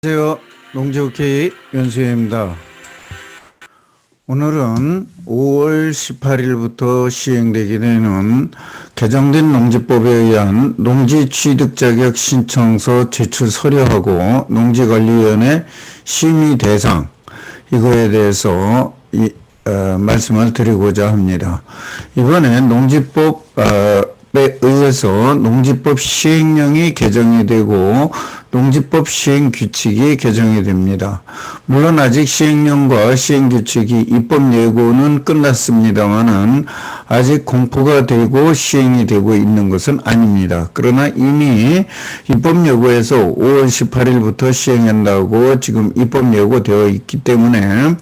안녕하세요. 농지오케이 연수입니다. 오늘은 5월 18일부터 시행되게 되는 개정된 농지법에 의한 농지취득자격 신청서 제출 서류하고 농지관리위원회 심의 대상 이거에 대해서 말씀을 드리고자 합니다. 이번에 농지법에 의해서 농지법 시행령이 개정이 되고 농지법 시행규칙이 개정이 됩니다. 물론 아직 시행령과 시행규칙이 입법 예고는 끝났습니다만은 아직 공포가 되고 시행이 되고 있는 것은 아닙니다. 그러나 이미 입법 예고에서 5월 18일부터 시행한다고 지금 입법 예고되어 있기 때문에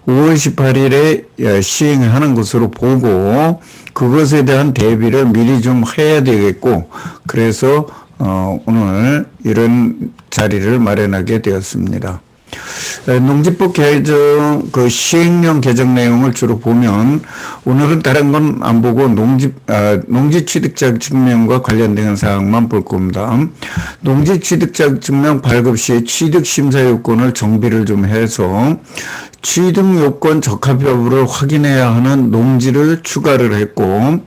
5월 18일에 시행하는 것으로 보고 그것에 대한 대비를 미리 좀 해야 되겠고, 그래서 오늘 이런 자리를 마련하게 되었습니다. 농지법 개정 그 시행령 개정 내용을 주로 보면 오늘은 다른 건 안 보고 농지취득자격 증명과 관련된 사항만 볼 겁니다. 농지취득자격 증명 발급 시 취득 심사 요건을 정비를 좀 해서 취득 요건 적합 여부를 확인해야 하는 농지를 추가를 했고,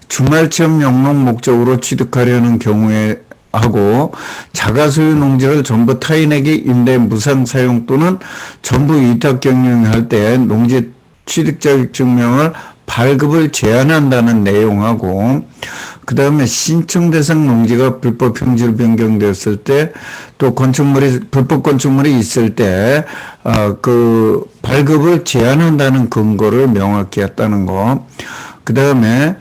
주말체험 영농 목적으로 취득하려는 경우에 하고 자가소유 농지를 전부 타인에게 임대 무상 사용 또는 전부 위탁 경영할 때 농지 취득자격 증명을 발급을 제한한다는 내용하고, 그 다음에 신청 대상 농지가 불법 형질 변경되었을 때 또 불법 건축물이 있을 때 그 발급을 제한한다는 근거를 명확히 했다는 거. 그 다음에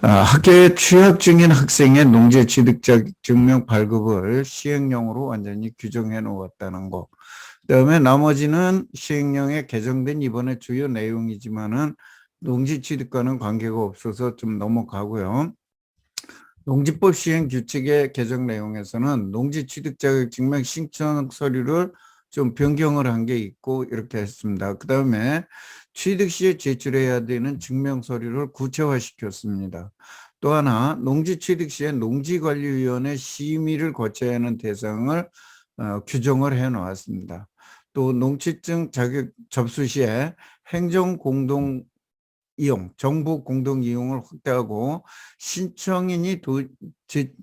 학교에 취업 중인 학생의 농지 취득자격 증명 발급을 시행령으로 완전히 규정해 놓았다는 거. 그다음에 나머지는 시행령에 개정된 이번에 주요 내용이지만은 농지 취득과는 관계가 없어서 좀 넘어가고요. 농지법 시행 규칙의 개정 내용에서는 농지 취득 자격 증명 신청 서류를 좀 변경을 한 게 있고 이렇게 했습니다. 그다음에 취득 시에 제출해야 되는 증명 서류를 구체화시켰습니다. 또 하나 농지 취득 시에 농지관리위원회 심의를 거쳐야 하는 대상을 규정을 해 놓았습니다. 또 농지증 자격 접수 시에 행정공동 이용, 정보 공동 이용을 확대하고 신청인이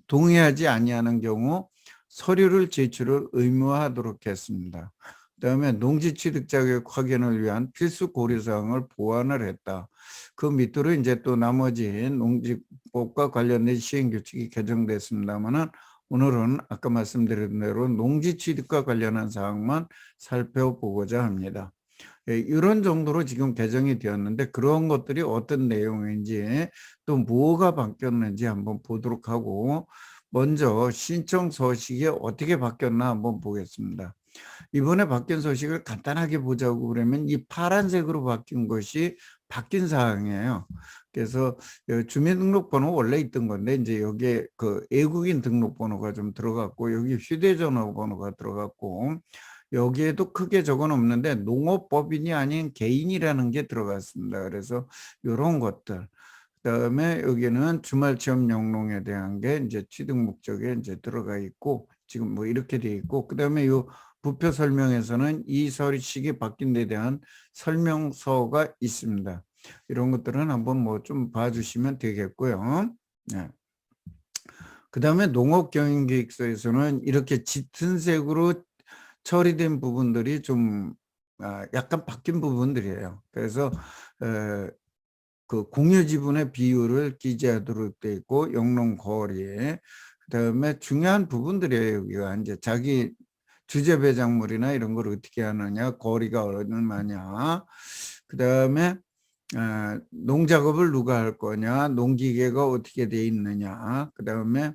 동의하지 아니하는 경우 서류를 제출을 의무화하도록 했습니다. 그다음에 농지 취득 자격 확인을 위한 필수 고려 사항을 보완을 했다. 그 밑으로 이제 또 나머지 농지법과 관련된 시행 규칙이 개정됐습니다만은 오늘은 아까 말씀드린 대로 농지 취득과 관련한 사항만 살펴보고자 합니다. 이런 정도로 지금 개정이 되었는데 그런 것들이 어떤 내용인지 또 뭐가 바뀌었는지 한번 보도록 하고, 먼저 신청 서식이 어떻게 바뀌었나 한번 보겠습니다. 이번에 바뀐 소식을 간단하게 보자고 그러면 이 파란색으로 바뀐 것이 바뀐 사항이에요. 그래서 주민등록번호 원래 있던 건데 이제 여기에 그 외국인 등록번호가 좀 들어갔고 여기 휴대전화번호가 들어갔고 여기에도 크게 적은 없는데 농업법인이 아닌 개인이라는 게 들어갔습니다. 그래서 이런 것들. 그다음에 여기는 주말체험 영농에 대한 게 이제 취득 목적에 이제 들어가 있고 지금 뭐 이렇게 돼 있고, 그다음에 요 부표 설명에서는 이 서식이 바뀐 데 대한 설명서가 있습니다. 이런 것들은 한번 뭐 좀 봐주시면 되겠고요. 네. 그다음에 농업경영계획서에서는 이렇게 짙은 색으로 처리된 부분들이 좀 약간 바뀐 부분들이에요. 그래서 그 공유 지분의 비율을 기재하도록 되어 있고 영농 거리에, 그다음에 중요한 부분들이에요. 여기가 이제 자기 주재 배작물이나 이런 걸 어떻게 하느냐, 거리가 얼마냐, 그다음에 농작업을 누가 할 거냐, 농기계가 어떻게 돼 있느냐, 그다음에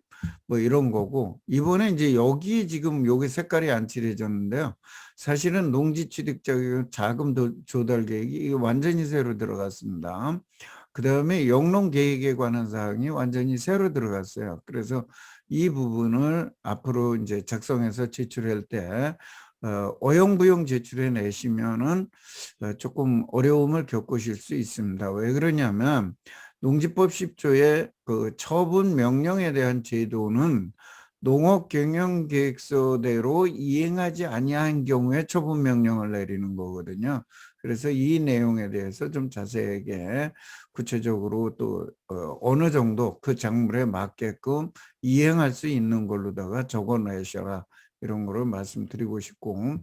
뭐 이런 거고, 이번에 이제 여기 지금 여기 색깔이 안 칠해졌는데요. 사실은 농지 취득자격 자금 조달 계획이 완전히 새로 들어갔습니다. 그다음에 영농 계획에 관한 사항이 완전히 새로 들어갔어요. 그래서 이 부분을 앞으로 이제 작성해서 제출할 때 어용부용 제출해 내시면은 조금 어려움을 겪으실 수 있습니다. 왜 그러냐면 농지법 10조의 그 처분 명령에 대한 제도는 농업경영계획서대로 이행하지 아니한 경우에 처분명령을 내리는 거거든요. 그래서 이 내용에 대해서 좀 자세하게 구체적으로 또 어느 정도 그 작물에 맞게끔 이행할 수 있는 걸로다가 적어내셔라. 이런 거를 말씀드리고 싶고,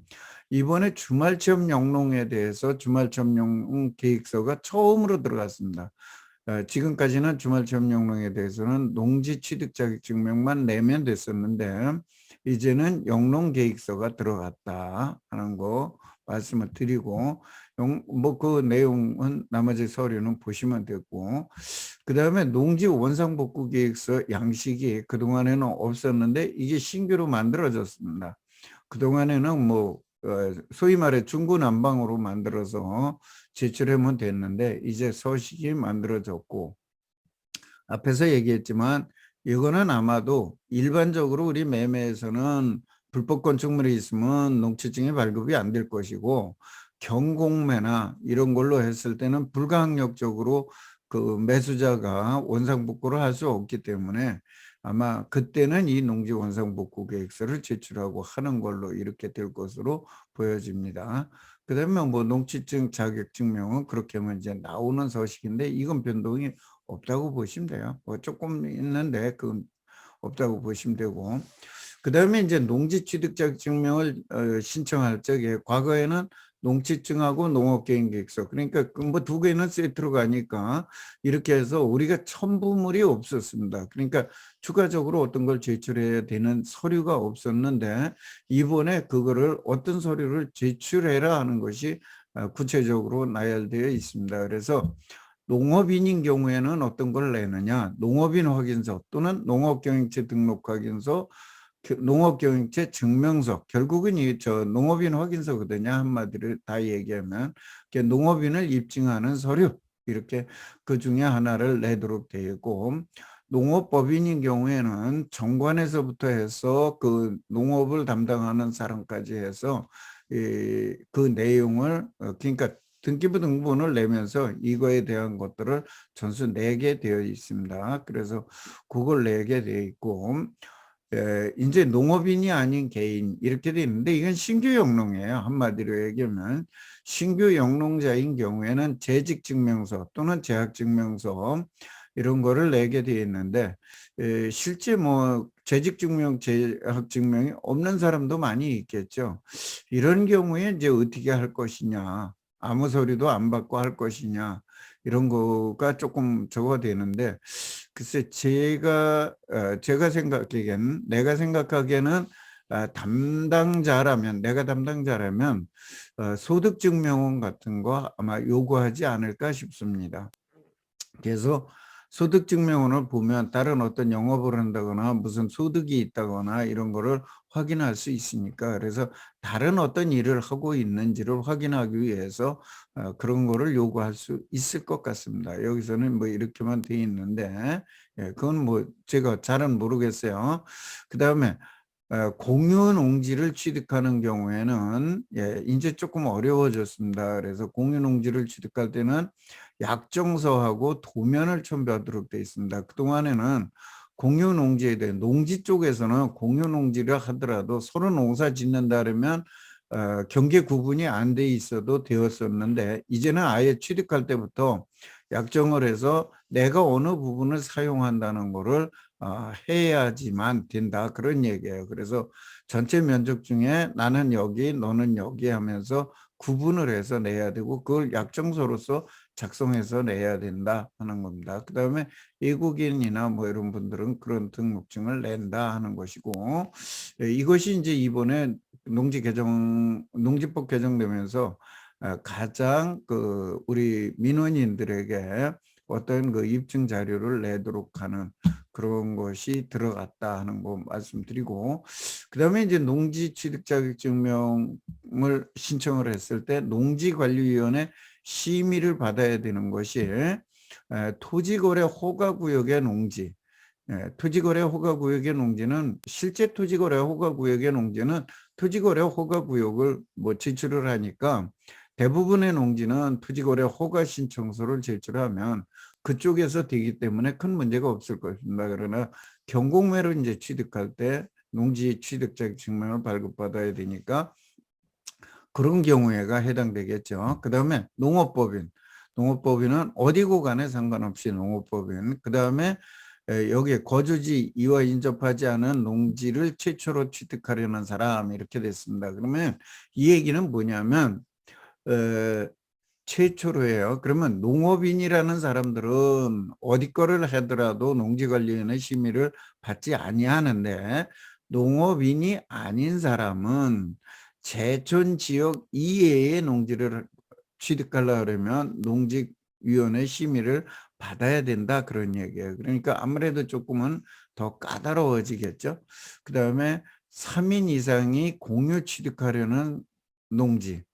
이번에 주말체험 영농에 대해서 주말체험 영농 계획서가 처음으로 들어갔습니다. 지금까지는 주말체험영농에 대해서는 농지 취득 자격증명만 내면 됐었는데 이제는 영농계획서가 들어갔다 하는 거 말씀을 드리고, 뭐 그 내용은 나머지 서류는 보시면 되고, 그 다음에 농지 원상복구계획서 양식이 그동안에는 없었는데 이게 신규로 만들어졌습니다. 그동안에는 뭐 소위 말해 중구난방으로 만들어서 제출하면 됐는데 이제 서식이 만들어졌고, 앞에서 얘기했지만 이거는 아마도 일반적으로 우리 매매에서는 불법 건축물이 있으면 농지증이 발급이 안 될 것이고, 경공매나 이런 걸로 했을 때는 불가항력적으로 그 매수자가 원상복구를 할 수 없기 때문에 아마 그때는 이 농지 원상복구 계획서를 제출하고 하는 걸로 이렇게 될 것으로 보여집니다. 그다음에 뭐 농지증 자격증명은 그렇게 하면 이제 나오는 서식인데 이건 변동이 없다고 보시면 돼요. 뭐 조금 있는데 그 없다고 보시면 되고, 그다음에 이제 농지취득자격증명을 신청할 적에 과거에는 농지증하고 농업계획계획서, 그러니까 그 뭐 두 개는 세트로 가니까 이렇게 해서 우리가 첨부물이 없었습니다. 그러니까 추가적으로 어떤 걸 제출해야 되는 서류가 없었는데 이번에 그거를 어떤 서류를 제출해라 하는 것이 구체적으로 나열되어 있습니다. 그래서 농업인인 경우에는 어떤 걸 내느냐, 농업인 확인서 또는 농업경영체 등록 확인서, 농업경영체 증명서, 결국은 이 저 농업인 확인서거든요. 한마디로 다 얘기하면 농업인을 입증하는 서류, 이렇게 그 중에 하나를 내도록 되어 있고, 농업법인인 경우에는 정관에서부터 해서 그 농업을 담당하는 사람까지 해서 그 내용을 그러니까 등기부 등본을 내면서 이거에 대한 것들을 전수 내게 되어 있습니다. 그래서 그걸 내게 되어 있고, 이제 농업인이 아닌 개인 이렇게 되어 있는데 이건 신규 영농이에요. 한마디로 얘기하면 신규 영농자인 경우에는 재직증명서 또는 재학증명서 이런 거를 내게 되어 있는데 실제 뭐 재직증명, 재학증명이 없는 사람도 많이 있겠죠. 이런 경우에 이제 어떻게 할 것이냐, 아무 소리도 안 받고 할 것이냐, 이런 거가 조금 적어야 되는데, 글쎄 제가 생각하기에는 내가 생각하기에는 담당자라면 내가 담당자라면 소득증명원 같은 거 아마 요구하지 않을까 싶습니다. 그래서 소득증명원을 보면 다른 어떤 영업을 한다거나 무슨 소득이 있다거나 이런 거를 확인할 수 있으니까, 그래서 다른 어떤 일을 하고 있는지를 확인하기 위해서 그런 거를 요구할 수 있을 것 같습니다. 여기서는 뭐 이렇게만 돼 있는데 그건 뭐 제가 잘은 모르겠어요. 그 다음에 공유 농지를 취득하는 경우에는 이제 조금 어려워졌습니다. 그래서 공유 농지를 취득할 때는 약정서하고 도면을 첨부하도록 되어 있습니다. 그동안에는 공유 농지에 대해 농지 쪽에서는 공유 농지를 하더라도 서로 농사 짓는다 그러면 경계 구분이 안 돼 있어도 되었었는데 이제는 아예 취득할 때부터 약정을 해서 내가 어느 부분을 사용한다는 거를 해야지만 된다, 그런 얘기예요. 그래서 전체 면적 중에 나는 여기 너는 여기 하면서 구분을 해서 내야 되고 그걸 약정서로서 작성해서 내야 된다 하는 겁니다. 그 다음에 외국인이나 뭐 이런 분들은 그런 등록증을 낸다 하는 것이고, 이것이 이제 이번에 농지법 개정되면서 가장 그 우리 민원인들에게 어떤 그 입증 자료를 내도록 하는 그런 것이 들어갔다 하는 거 말씀드리고, 그다음에 이제 농지 취득 자격증명을 신청을 했을 때 농지관리위원회 심의를 받아야 되는 것이 토지거래 허가구역의 농지, 토지거래 허가구역의 농지는 실제 토지거래 허가구역의 농지는 토지거래 허가구역을 뭐 제출을 하니까 대부분의 농지는 토지거래 허가 신청서를 제출하면 그쪽에서 되기 때문에 큰 문제가 없을 것입니다. 그러나 경공매로 이제 취득할 때 농지 취득자격 증명을 발급받아야 되니까 그런 경우에가 해당되겠죠. 그 다음에 농업법인. 농업법인은 어디고 간에 상관없이 농업법인. 그 다음에 여기에 거주지 이와 인접하지 않은 농지를 최초로 취득하려는 사람 이렇게 됐습니다. 그러면 이 얘기는 뭐냐면 최초로 해요. 그러면 농업인이라는 사람들은 어디 거를 하더라도 농지관리원의 심의를 받지 아니하는데 농업인이 아닌 사람은 제촌 지역 이외의 농지를 취득하려고 그러면 농지위원회 심의를 받아야 된다 그런 얘기예요. 그러니까 아무래도 조금은 더 까다로워지겠죠. 그 다음에 3인 이상이 공유 취득하려는 농지를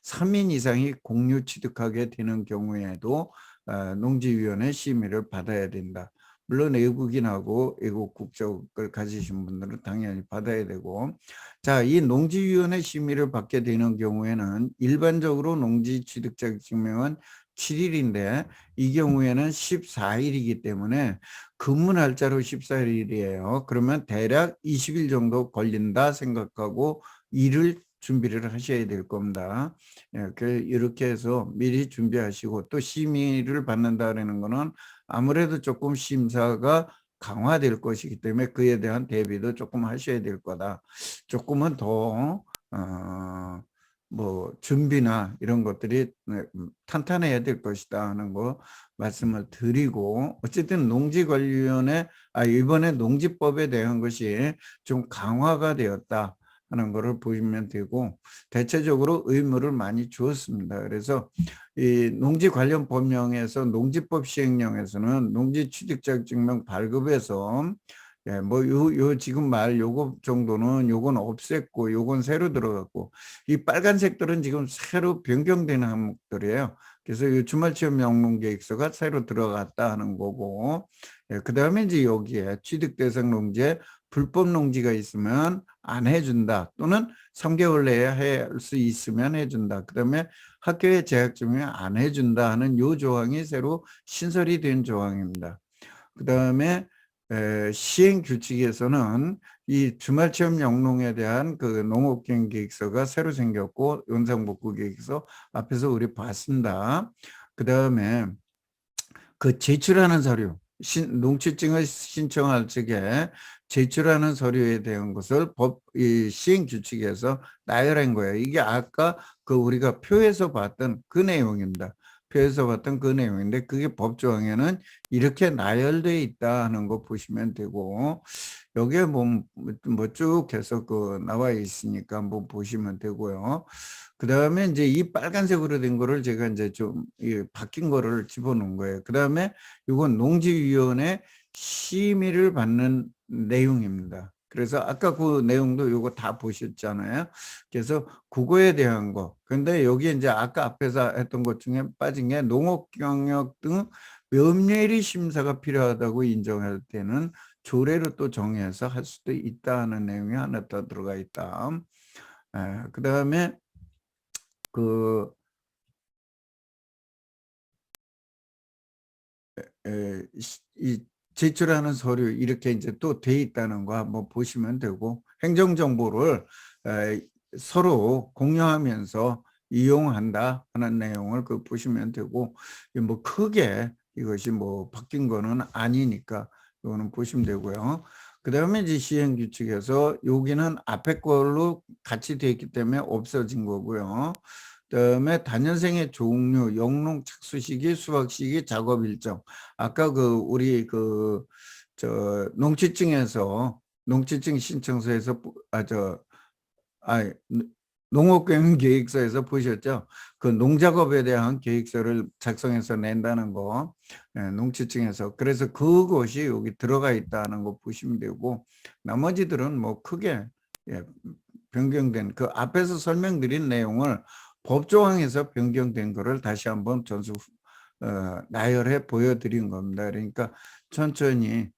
3인 이상이 공유 취득하게 되는 경우에도 농지위원회 심의를 받아야 된다. 물론 외국인하고 외국 국적을 가지신 분들은 당연히 받아야 되고, 자, 이 농지위원회 심의를 받게 되는 경우에는 일반적으로 농지 취득자격 증명은 7일인데 이 경우에는 14일이기 때문에 근무 날짜로 14일이에요. 그러면 대략 20일 정도 걸린다 생각하고 일을 준비를 하셔야 될 겁니다. 이렇게 해서 미리 준비하시고 또 심의를 받는다는 거는 아무래도 조금 심사가 강화될 것이기 때문에 그에 대한 대비도 조금 하셔야 될 거다. 조금은 더 뭐 준비나 이런 것들이 탄탄해야 될 것이다 하는 거 말씀을 드리고, 어쨌든 농지관리위원회 이번에 농지법에 대한 것이 좀 강화가 되었다 하는 것을 보시면 되고, 대체적으로 의무를 많이 주었습니다. 그래서 이 농지 관련 법령에서 농지법 시행령에서는 농지 취득자격 증명 발급에서 요 지금 말 요거 정도는 요건 없앴고 요건 새로 들어갔고, 이 빨간색들은 지금 새로 변경되는 항목들이에요. 그래서 이 주말체험 영농계획서가 새로 들어갔다 하는 거고, 그 다음에 이제 여기에 취득 대상 농지에 불법 농지가 있으면 안 해준다, 또는 3개월 내에 할 수 있으면 해준다. 그 다음에 학교에 재학 중에 안 해준다 하는 요 조항이 새로 신설이 된 조항입니다. 그 다음에 시행 규칙에서는 이 주말체험 영농에 대한 그 농업기행계획서가 새로 생겼고, 영상복구계획서 앞에서 우리 봤습니다. 그 다음에 그 제출하는 서류, 농취증을 신청할 적에 제출하는 서류에 대한 것을 이 시행 규칙에서 나열한 거예요. 이게 아까 그 우리가 표에서 봤던 그 내용입니다. 표에서 봤던 그 내용인데 그게 법조항에는 이렇게 나열되어 있다 하는 거 보시면 되고, 여기에 뭐 쭉 해서 그 나와 있으니까 한번 보시면 되고요. 그 다음에 이제 이 빨간색으로 된 거를 제가 이제 좀 바뀐 거를 집어넣은 거예요. 그 다음에 이건 농지위원회 심의를 받는 내용입니다. 그래서 아까 그 내용도 요거 다 보셨잖아요. 그래서 그거에 대한 거. 근데 여기 이제 아까 앞에서 했던 것 중에 빠진 게 농업경영 등 면밀히 심사가 필요하다고 인정할 때는 조례로 또 정해서 할 수도 있다는 내용이 하나 더 들어가 있다. 그 다음에 그 이 제출하는 서류 이렇게 이제 또 돼 있다는 거 한번 보시면 되고, 행정정보를 서로 공유하면서 이용한다 하는 내용을 그 보시면 되고, 뭐 크게 이것이 뭐 바뀐 거는 아니니까 이거는 보시면 되고요. 그 다음에 이제 시행규칙에서 여기는 앞에 걸로 같이 돼 있기 때문에 없어진 거고요. 그다음에 단연생의 종류, 영농 착수 시기, 수확 시기, 작업 일정. 아까 그 우리 그 저 농지증 신청서에서 농업경영계획서에서 보셨죠? 그 농작업에 대한 계획서를 작성해서 낸다는 거, 농지증에서. 그래서 그것이 여기 들어가 있다는 거 보시면 되고, 나머지들은 뭐 크게 변경된 그 앞에서 설명드린 내용을 법조항에서 변경된 거를 다시 한번 나열해 보여드린 겁니다. 그러니까 천천히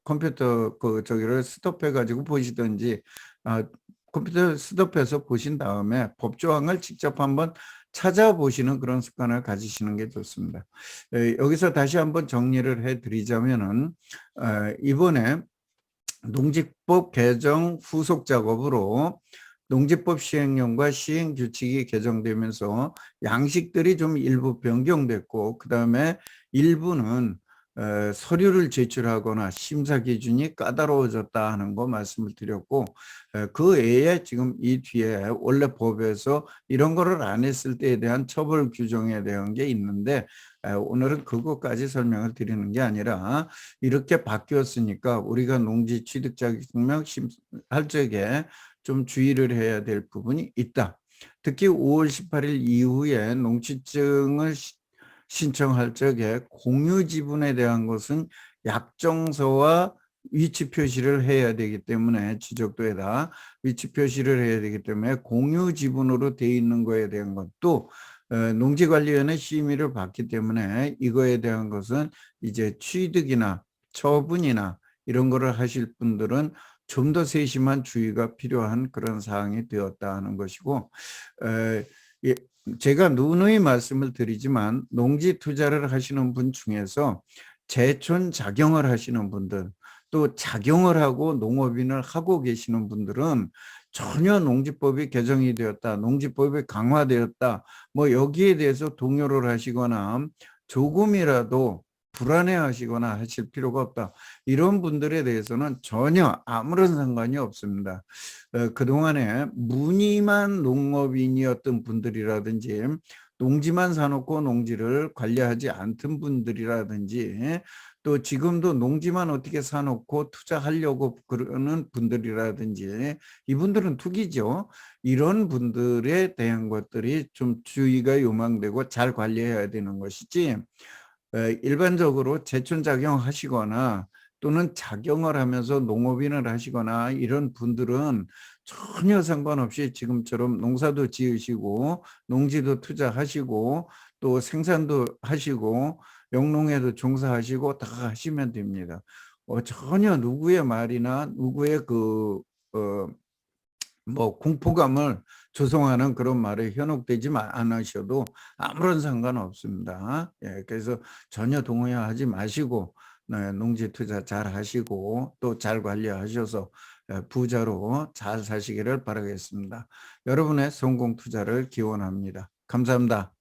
컴퓨터 그 저기를 스톱해 가지고 보시든지 컴퓨터 스톱해서 보신 다음에 법조항을 직접 한번 찾아보시는 그런 습관을 가지시는 게 좋습니다. 여기서 다시 한번 정리를 해드리자면은 이번에 농지법 개정 후속 작업으로 농지법 시행령과 시행규칙이 개정되면서 양식들이 좀 일부 변경됐고, 그 다음에 일부는 서류를 제출하거나 심사 기준이 까다로워졌다 하는 거 말씀을 드렸고, 그 외에 지금 이 뒤에 원래 법에서 이런 거를 안 했을 때에 대한 처벌 규정에 대한 게 있는데, 오늘은 그것까지 설명을 드리는 게 아니라 이렇게 바뀌었으니까 우리가 농지 취득 자격증명 심할 적에 좀 주의를 해야 될 부분이 있다. 특히 5월 18일 이후에 농지증을 신청할 적에 공유 지분에 대한 것은 약정서와 위치 표시를 해야 되기 때문에, 지적도에다 위치 표시를 해야 되기 때문에 공유 지분으로 돼 있는 거에 대한 것도 농지관리위원회 심의를 받기 때문에, 이거에 대한 것은 이제 취득이나 처분이나 이런 거를 하실 분들은 좀 더 세심한 주의가 필요한 그런 사항이 되었다 하는 것이고, 제가 누누이 말씀을 드리지만 농지 투자를 하시는 분 중에서 제촌 작용을 하시는 분들, 또 작용을 하고 농업인을 하고 계시는 분들은 전혀 농지법이 개정이 되었다, 농지법이 강화되었다, 뭐 여기에 대해서 동요를 하시거나 조금이라도 불안해하시거나 하실 필요가 없다. 이런 분들에 대해서는 전혀 아무런 상관이 없습니다. 그동안에 무늬만 농업인이었던 분들이라든지, 농지만 사놓고 농지를 관리하지 않던 분들이라든지, 또 지금도 농지만 어떻게 사놓고 투자하려고 그러는 분들이라든지, 이분들은 투기죠. 이런 분들에 대한 것들이 좀 주의가 요망되고 잘 관리해야 되는 것이지, 일반적으로 제촌작용 하시거나 또는 작용을 하면서 농업인을 하시거나 이런 분들은 전혀 상관없이 지금처럼 농사도 지으시고 농지도 투자하시고 또 생산도 하시고 영농에도 종사하시고 다 하시면 됩니다. 전혀 누구의 말이나 누구의 뭐 공포감을 조성하는 그런 말에 현혹되지 않으셔도 아무런 상관 없습니다. 예, 그래서 전혀 동요하지 마시고 농지 투자 잘 하시고 또 잘 관리하셔서 부자로 잘 사시기를 바라겠습니다. 여러분의 성공 투자를 기원합니다. 감사합니다.